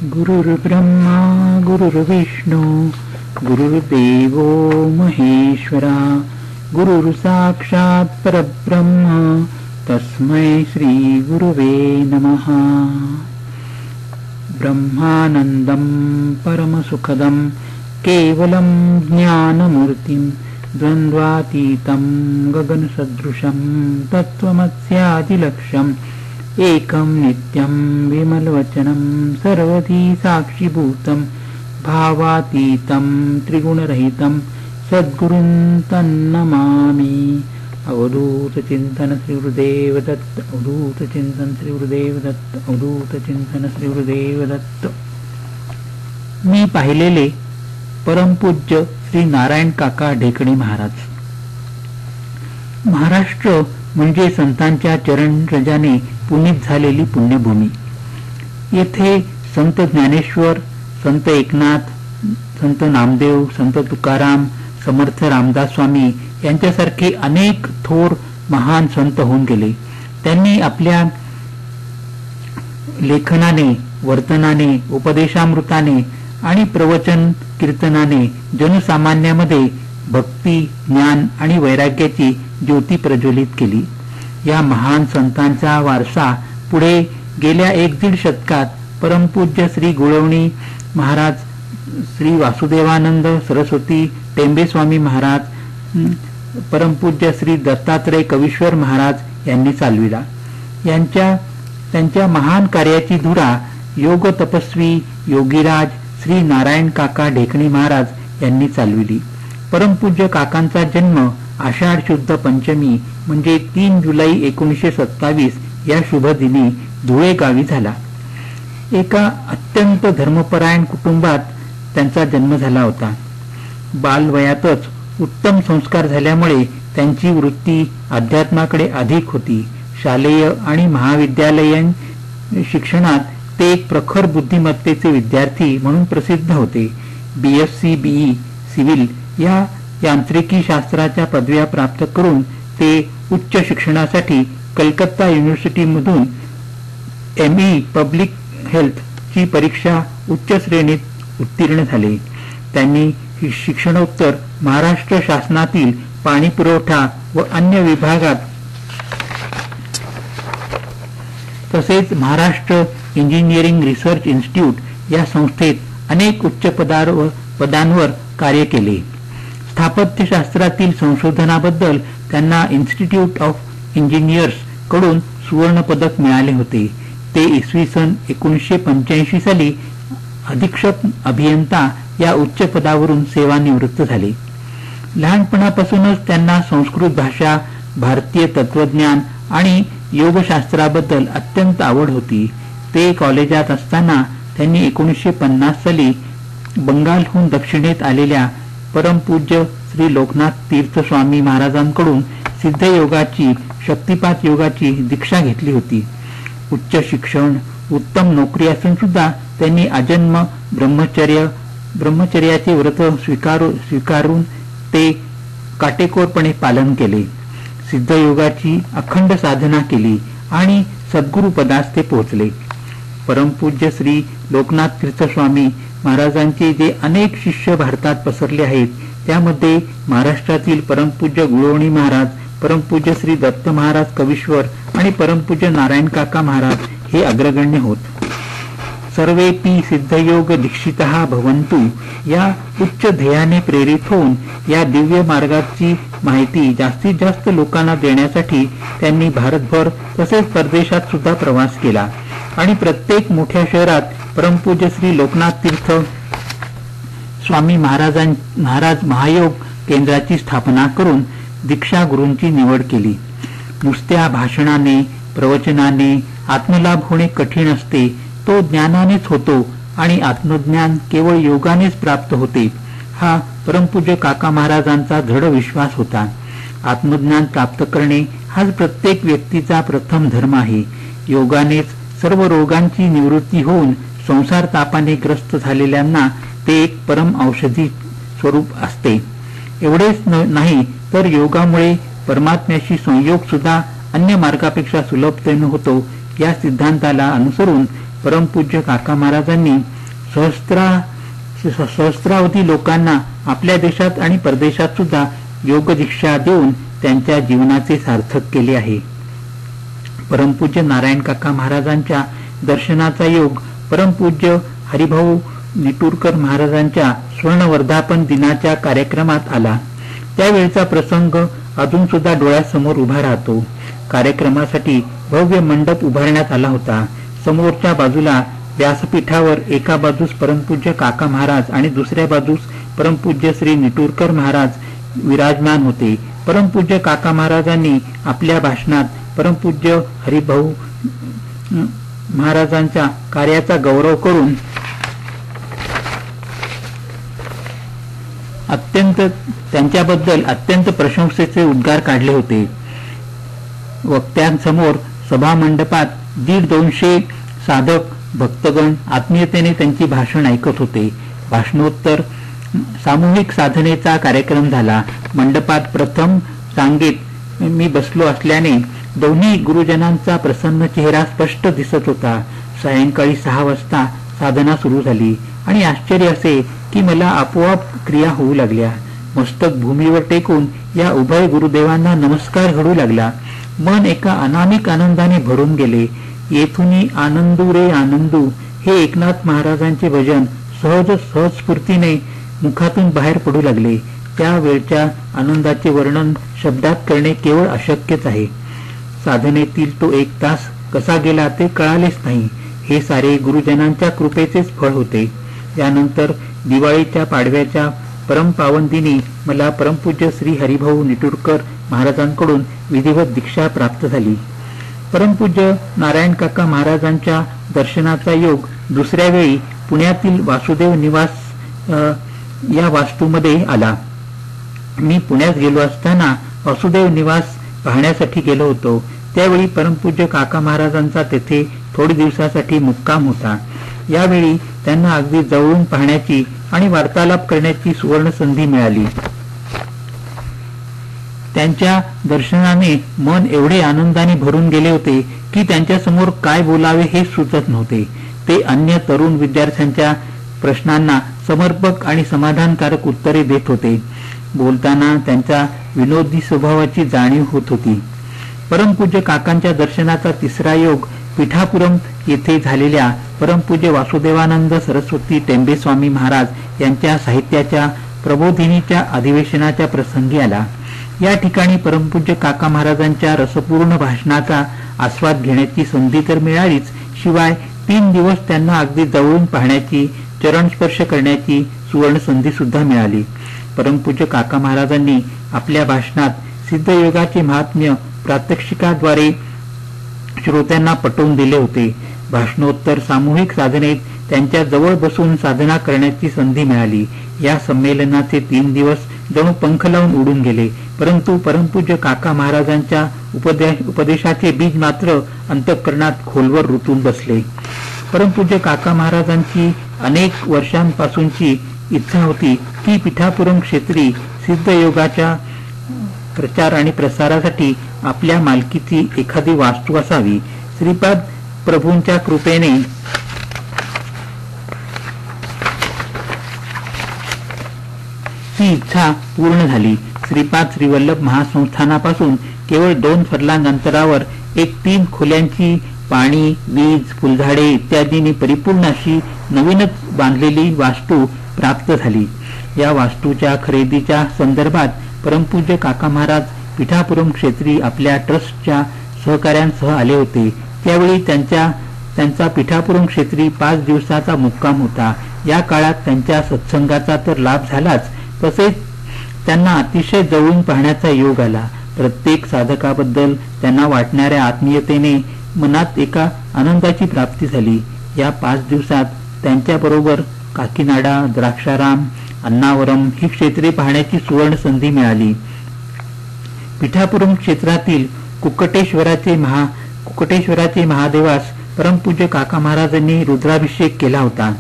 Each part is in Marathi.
गुरुर्ब्रह्मा गुरुर्विष्णू गुरुर्देवो महेश्वरा गुरुर्साक्षात् परब्रह्म तस्मै श्री गुरुवे नमः। ब्रह्मानन्दं परमसुखदं केवलं ज्ञानमूर्तिं द्वन्द्वातीतं गगनसदृशं तत्त्वमस्यादिलक्ष्यम् एकं नित्यं विमलवचनं सर्वधी साक्षिभूतं भावातीतं त्रिगुणरहितं सद्गुरुं तन्नमामि। अवधूतचिंतन श्री गुरुदेव दत्त, अवधूतचिंतन श्री गुरुदेव दत्त, अवधूतचिंतन श्री गुरुदेव दत्त। मी पाहिलेले परमपूज्य श्री नारायण काका ढेकणे महाराज। महाराष्ट्र म्हणजे संतांच्या चरण रजाने पुनीत झालेली पुण्यभूमी। येथे संत ज्ञानेश्वर, संत एकनाथ, संत नामदेव, संत तुकाराम, समर्थ रामदास स्वामी यांच्यासारखे अनेक थोर महान संत होऊन गेले। त्यांनी आपल्या लेखनाने, वर्तनाने, उपदेशामृताने आणि प्रवचन कीर्तनाने जनसामान्यामध्ये भक्ती, ज्ञान आणि वैराग्याची ज्योती प्रज्वलित केली। या महान संतांचा वारसा पुढे गेल्या 1-1.5 शतकात परमपूज्य श्री गुळवणी महाराज, श्री वासुदेवानंद सरस्वती टेंबे स्वामी महाराज, परमपूज्य श्री दत्तात्रय कवीश्वर महाराज यांनी चालविला। त्यांच्या महान कार्याची धुरा योग तपस्वी योगीराज श्री नारायण काका ढेकणे महाराज यांनी चालविली। परमपूज्य काकांचा जन्म आषाढ शुद्ध पंचमी म्हणजे 3 जुलै 1927 या शुभ दिनी धुळे गावी झाला। एका अत्यंत धर्मपरायण कुटुंबात त्यांचा जन्म झाला होता। बालवयातच उत्तम संस्कार झाल्यामुळे त्यांची वृत्ती अध्यात्माकडे अधिक होती। शालेय आणि महाविद्यालयीन शिक्षणात ते एक प्रखर बुद्धिमत्तेचे विद्यार्थी म्हणून प्रसिद्ध होते। BSc BE सिव्हिल या यांत्रिकी शास्त्राच्या पदव्या प्राप्त करून ते उच्च शिक्षणासाठी कलकत्ता युनिव्हर्सिटीमधून ME पब्लिक हेल्थ ची परीक्षा उच्च श्रेणीत उत्तीर्ण झाले। त्यांनी शिक्षणोत्तर महाराष्ट्र शासनातील पाणी पुरवठा व अन्य विभागात तसेच महाराष्ट्र इंजिनिअरिंग रिसर्च इन्स्टिट्यूट या संस्थेत अनेक उच्च पदांवर कार्य केले। स्थापत्यशास्त्रातील संशोधनाबद्दल त्यांना इन्स्टिट्यूट ऑफ इंजिनियर्स कडून सुवर्ण पदक मिळाले होते। ते इसवी सन 1985 साली अधीक्षक अभियंता या उच्च पदावरून सेवानिवृत्त झाले। लहानपणापासूनच त्यांना संस्कृत भाषा, भारतीय तत्वज्ञान आणि योगशास्त्राबद्दल अत्यंत आवड होती। ते कॉलेजात असताना त्यांनी 1950 साली बंगालहून दक्षिणेत आलेल्या परमपूज्य श्री लोकनाथ तीर्थ स्वामी महाराजांकडून सिद्ध योगाची, शक्तिपात योगाची दीक्षा घेतली होती। उच्च शिक्षण, उत्तम नोकरी असून सुद्धा त्यांनी आजन्म ब्रह्मचर्याचे व्रत स्वीकारून ते काटेकोरपणे पालन केले। सिद्ध योगाची अखंड साधना केली आणि सद्गुरुपदास ते पोहोचले। परमपूज्य श्री लोकनाथ तीर्थ स्वामी महाराजांचे जे अनेक शिष्य भारतात पसरले आहेत त्यामध्ये महाराष्ट्रातील परमपूज्य गुळवणी महाराज, परमपूज्य श्री दत्त महाराज कवीश्वर आणि परमपूज्य नारायण काका महाराज हे अग्रगण्य होत। सर्वेपि सिद्धयोग दीक्षितः भवन्तु या उच्च ध्येयाने प्रेरित होऊन या दिव्य मार्गाची माहिती जास्तीत जास्त लोकांना देण्यासाठी त्यांनी भारतभर तसेच परदेशात सुद्धा प्रवास केला आणि प्रत्येक मोठ्या शहरात परमपूज्य श्री लोकनाथ तीर्थ स्वामी महाराज महायोग केंद्राची स्थापना करून दीक्षा गुरूंची निवड केली। नुसत्या भाषणाने, प्रवचनाने आत्मलाभ होणे कठीण असते, तो ज्ञानानेच होतो आणि आत्मज्ञान केवळ योगानेच प्राप्त होते हा परमपूज्य काका महाराजांचा दृढ विश्वास होता। आत्मज्ञान प्राप्त करणे हाच प्रत्येक व्यक्तीचा प्रथम धर्म आहे। योगानेच सर्व रोगांची निवृत्ती होऊन संसार तापाने ग्रस्त झालेल्यांना ते एक परम औषधी स्वरूप असते। एवढेच नाही तर योगामुळे परमात्म्याशी संयोग सुद्धा अन्य मार्गापेक्षा सुलभतेने होतो। या सिद्धांताला अनुसरून परमपूज्य काका महाराजांनी सहस्रावधी लोकांना आपल्या देशात आणि परदेशात सुद्धा योग दीक्षा देऊन त्यांच्या जीवनाचे सार्थक केले आहे. परमपूज्य नारायण काका महाराजांच्या दर्शनाचा योग परमपूज्य हरिभाऊ निटूरकर महाराजांच्या स्वर्णवर्धापन दिनाच्या कार्यक्रमात आला. त्यावेळचा प्रसंग अजून सुद्धा डोळ्यासमोर उभा राहतो. कार्यक्रमासाठी भव्य मंडप उभारण्यात आला होता. समोरच्या बाजूला व्यासपीठावर एका बाजूस परमपूज्य काका महाराज आणि दुसऱ्या बाजूस परमपूज्य श्री निटूरकर महाराज विराजमान होते. परमपूज्य काका महाराजांनी आपल्या भाषणात परमपूज्य हरिभाऊ महाराजांच्या कार्याचा गौरव करून त्यांच्याबद्दल अत्यंत प्रशंसेचे उद्गार काढले होते. वक्त्यांसमोर सभामंडपात 150-200 साधक भक्तगण आत्मीयतेने त्यांची भाषण ऐकत होते. भाषणोत्तर सामूहिक साधनेचा कार्यक्रम झाला. मंडपात प्रथम रांगेत मी बसलो असल्याने दोन्ही गुरुजनांचा प्रसन्न चेहरा स्पष्ट दिसत होता. सायंकाळी 6 वाजता साधना सुरू झाली आणि आश्चर्य असे की मला आपोआप क्रिया होऊ लागल्या. मस्तक भूमीवर टेकून या उभय गुरुदेवांना नमस्कार घडू लागला. मन एका अनामिक आनंदाने भरून गेले. येथुनी आनंदू रे आनंदू हे एकनाथ महाराजांचे भजन सहज स्फूर्तीने मुखातून बाहेर पडू लागले. त्या वेळच्या आनंदाचे वर्णन शब्दात करणे केवळ अशक्यच आहे. साधनेतील तो 1 तास कसा गेला ते कळालेच नाही. हे सारे गुरुजनांच्या कृपेचेच फळ होते. यानंतर दिवाळीच्या पाडव्याच्या परमपावन दिनी मला परमपूज्य श्री हरिभाऊ निटूरकर महाराजांकडून विधिवत दीक्षा प्राप्त झाली. परमपूज्य नारायण काका महाराजांच्या दर्शनाचा योग दुसऱ्या वेळी पुण्यातील वासुदेव निवास या वास्तूमध्ये आला. मी पुण्यात गेलो असताना वासुदेव निवास पाहण्यासाठी गेलो होतो. त्यावेळी परमपूज्य काका महाराजांचा तेथे थोडे दिवसासाठी मुक्काम होता. यावेळी त्यांना अगदी जवळून पाहण्याची आणि वार्तालाप करण्याची सुवर्ण संधी मिळाली. त्यांच्या दर्शनाने मन एवढे आनंदाने भरून गेले होते की त्यांच्यासमोर काय बोलावे हे सुचत नव्हते. ते अन्य तरुण विद्यार्थ्यांच्या प्रश्नांना समर्पक आणि समाधानकारक उत्तरे देत होते. बोलताना त्यांच्या विनोदी स्वभावाची जाणीव होत होती. परमपूज्य काकांच्या दर्शनाचा तिसरा योग पिठापुरम येथे झालेल्या परमपूज्य वासुदेवानंद सरस्वती टेंबेस्वामी महाराज यांच्या साहित्याच्या प्रबोधिनीच्या अधिवेशनाच्या प्रसंगी आला. या ठिकाणी परमपूज्य काका महाराजांच्या रसपूर्ण भाषणाचा आस्वाद घेण्याची संधी तर मिळालीच, शिवाय 3 दिवस त्यांना अगदी जवळून पाहण्याची, चरणस्पर्श करण्याची सुवर्ण संधी सुद्धा मिळाली. परमपूज्य काका महाराजांनी आपल्या भाषणात सिद्धयोगाचे महात्म्य प्रात्यक्षिकाद्वारे श्रोत्यांना पटवून दिले होते. भाषणोत्तर सामूहिक साधनेत त्यांच्या जवळ बसून साधना करण्याची संधी मिळाली. या संमेलनाचे 3 दिवस जणू पंख लावून उडून गेले. परंतु परमपूज्य काका महाराजांच्या उपदेशाचे बीज मात्र अंतःकरणात खोलवर रुतून बसले. परमपूज्य काका महाराजांची अनेक वर्षांपासूनची इच्छा होती की पिठापुरम क्षेत्री सिद्धयोगाच्या प्रचार आणि प्रसारासाठी आपल्या मालकीची एखादी वास्तू असावी. श्रीपाद प्रभूंच्या कृपेने ती इच्छा पूर्ण झाली. श्रीपाद श्रीवल्लभ महासंस्थानापासून केवळ 2 फर्लांग अंतरावर एक 3 खोल्यांची पाणी, वीज, फुलझाडे इत्यादींनी परिपूर्ण अशी नवीनच बांधलेली वास्तू प्राप्त झाली. या वास्तूच्या खरेदीच्या संदर्भात परमपूज्य काका महाराज पिठापुरम क्षेत्री आपल्या ट्रस्टच्या सहकाऱ्यांसह आले होते. त्यावेळी त्यांचा पिठापुरम क्षेत्री 5 दिवसाचा मुक्काम होता. या काळात त्यांच्या सत्संगाचा तर लाभ झालाच, तसेच त्यांना अतिशय जवळून पाहण्याचा योग आला. प्रत्येक साधकाबद्दल त्यांना वाटणाऱ्या आत्मीयतेने मनात एका आनंदाची प्राप्ती झाली. या 5 दिवसात त्यांच्याबरोबर काकीनाडा, द्राक्षाराम, अण्णावरम ही क्षेत्रे पाहण्याची सुवर्ण संधी मिळाली. पिठापुरम क्षेत्रातील कुक्कटेश्वराचे महादेवास परमपूज्य काका महाराजांनी रुद्राभिषेक केला होता.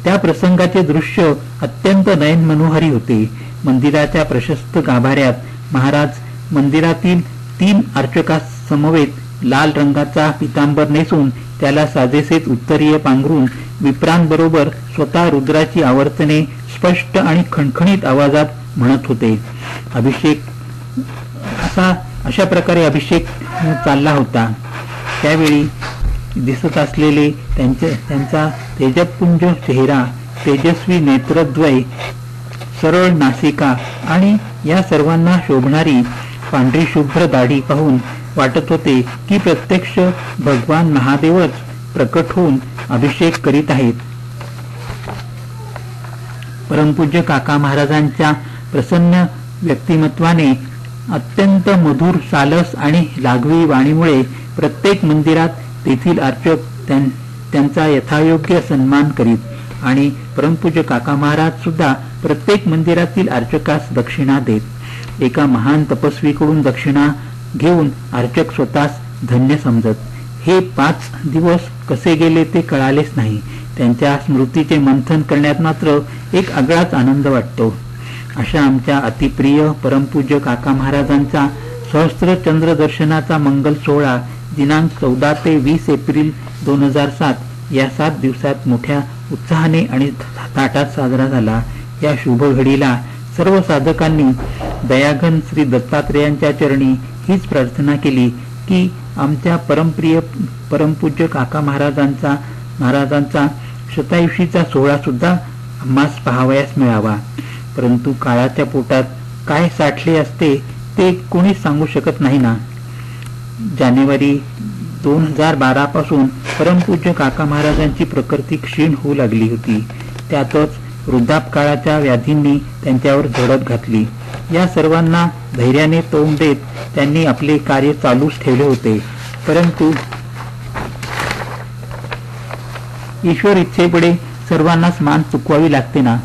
त्या प्रसंगाचे दृश्य अत्यंत नयनमनोहरी होते. मंदिराच्या प्रशस्त गाभाऱ्यात महाराज मंदिरातील 3 अर्चकासमवेत लाल रंगाचा पितांबर नेसून त्याला साजेसेच उत्तरीय पांघरून विप्रांबरोबर स्वतः रुद्राची आवर्तने स्पष्ट आणि खणखणीत आवाजात म्हणत होते. अशा प्रकारे अभिषेक चालला होता. त्यावेळी दिसत असलेले त्यांचा तेजपुंज चेहरा, तेजस्वी नेत्रद्वय, सरळ नासिका आणि या सर्वांना शोभणारी पांढरी शुभ्र दाढी पाहून वाटत होते की प्रत्यक्ष भगवान महादेवच प्रकट होऊन अभिषेक करीत आहेत. परमपूज्य काका महाराजांच्या प्रसन्न व्यक्तिमत्वाने, अत्यंत मधुर सालस आणि लागवी वाणीमुळे प्रत्येक मंदिरात तेथील अर्चक त्यांचा यथायोग्य सन्मान करीत आणि परमपूज्य काका महाराज सुद्धा प्रत्येक मंदिरातील अर्चकास दक्षिणा देत. एका महान तपस्वीकडून दक्षिणा घेऊन अर्चक स्वतःस धन्य समजत. हे 5 दिवस कसे गेले ते कळालेच नाही. त्यांच्या स्मृतीचे मंथन करण्यात मात्र एक आगळाच आनंद वाटतो. अशा आमच्या अतिप्रिय परमपूज्य काका महाराजांचा सहस्त्र चंद्र दर्शनाचा मंगल सोहळा दिनांक 14 ते 20 एप्रिल 2007 या 7 दिवसात मोठ्या उत्साहाने आणि थाटात साजरा झाला. या शुभ घडीला सर्व साधकांनी दयाघन श्री दत्तात्रेयांच्या चरणी हीच प्रार्थना केली की आमच्या परमप्रिय परमपूज्य काका महाराजांचा शतायुषीचा सोहळा सुद्धा आम्हास पाहावयास मिळावा. परंतु काळाच्या पोटात काय साठले असते ते कोणीच सांगू शकत नाही ना. जानेवारी 2012 पासून परमपूज्य काका महाराजांची प्रकृती क्षीण होऊ लागली होती. त्यातच वृद्धापकाळाच्या व्याधींनी त्यांच्यावर झडप घातली. या सर्वांना धैर्याने तोंड देत त्यांनी आपले कार्य चालूच ठेवले होते. परंतु ईश्वर इच्छेपुढे सर्वांनाच मान चुकवावी लागते ना.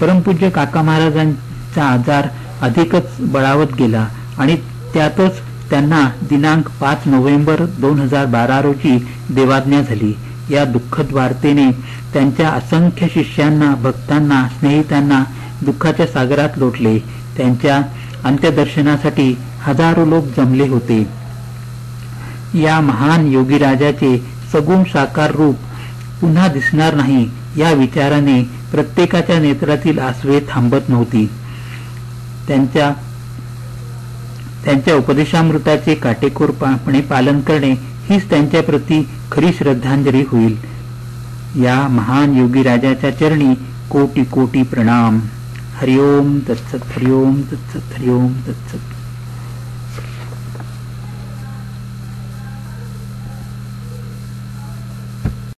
परमपूज्य काका महाराजांचा आजार अधिकच बळावत गेला आणि त्यातच त्यांना दिनांक 5 नोव्हेंबर 2012 रोजी देवाज्ञा झाली. या दुःखद वार्तेने त्यांच्या असंख्य शिष्यांना, भक्तांना, स्नेहितांना दुःखाच्या सागरात लोटले. त्यांच्या अंत्यदर्शनासाठी हजारो लोक जमले होते. या महान योगीराजाचे सगुण साकार रूप पुन्हा दिसणार नाही या विचाराने प्रत्येकाच्या नेत्रातील आसवे थांबत नव्हती. त्यांच्या उपदेशामृताचे काटेकोरपणे पालन करणे हीच त्यांच्या प्रती खरी श्रद्धांजली होईल. या महान योगी राजाच्या चरणी कोटी कोटी प्रणाम. हरिओम तत्सत, हरिओम तत्सत, हरिओम तत्सत.